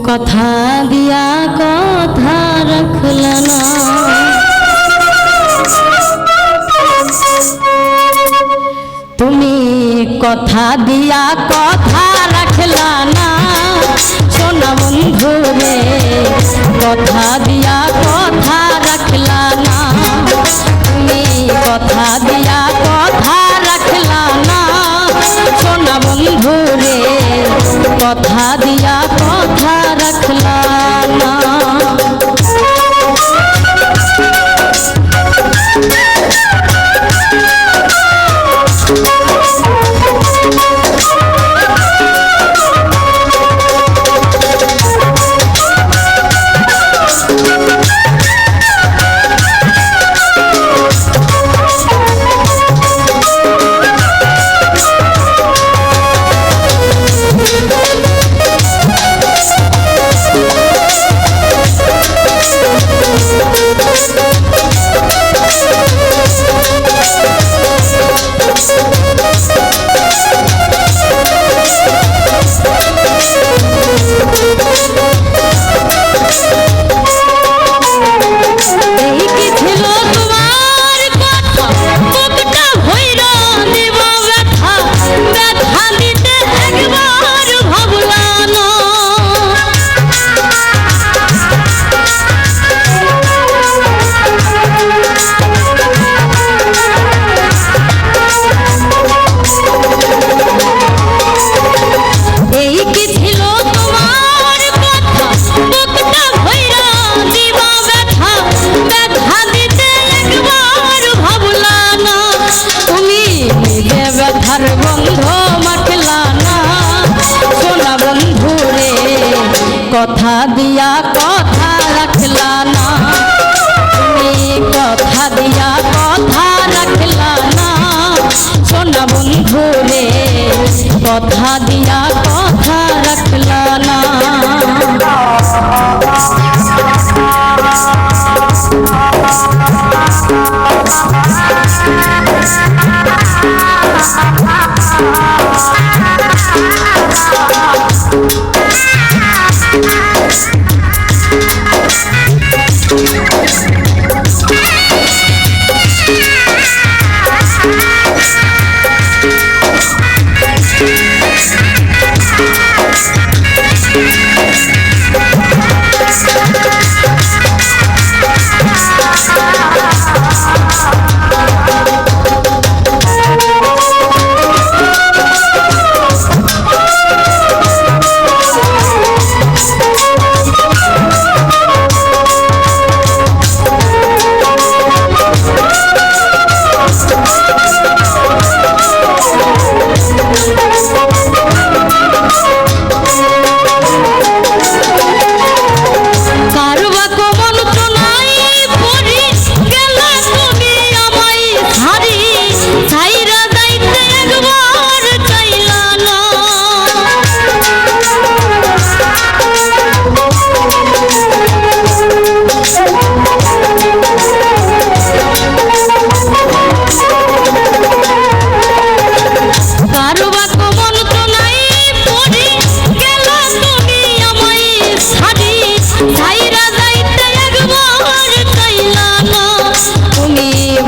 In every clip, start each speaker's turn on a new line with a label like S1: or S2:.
S1: কথা দিয়া কথা রাখলা না, তুমি কথা দিয়া কথা রাখলা না সোনা বন্ধু রে, কথা দিয়া কথা রাখলা না, তুমি কথা দিয়া কথা রাখলা না সোনা বন্ধু রে, কথা দিয়া কথা রাখলা না। কথা দিয়া কথা রাখলা না, তুমি কথা দিয়া কথা রাখলা না সোনা বন্ধু রে, কথা দিয়া কথা রাখলা না।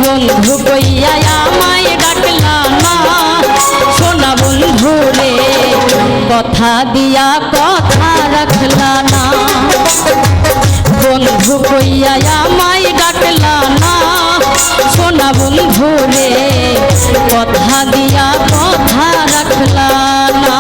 S1: বন্ধু কইয়া আমায় ডাকলা না সোনা বন্ধু রে, কথা দিয়া কথা রাখলা না, বন্ধু কইয়া আমায় ডাকলা না সোনা বন্ধু রে, কথা দিয়া কথা রাখলা না।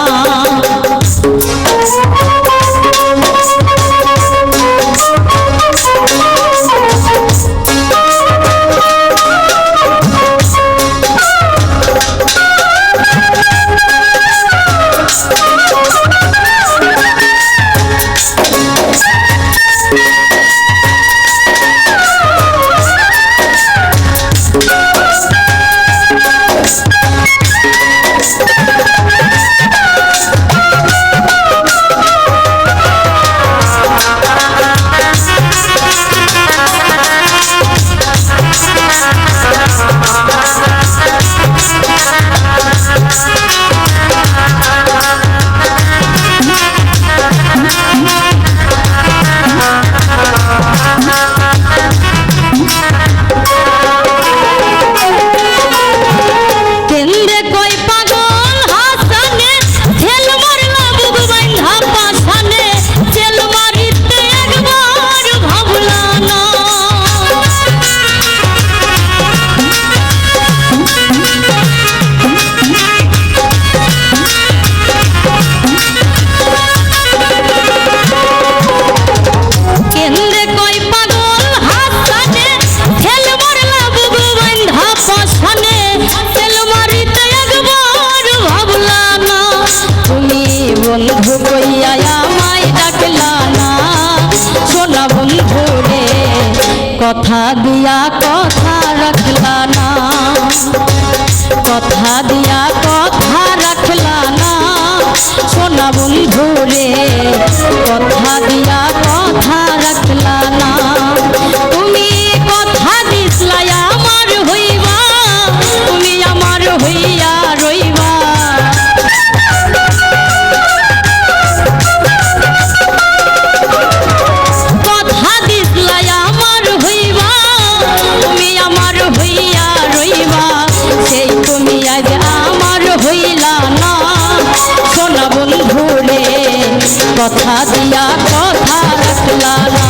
S1: কথা দিয়া কথা রাখলা না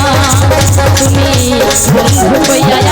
S1: তুমি বন্ধু কইয়া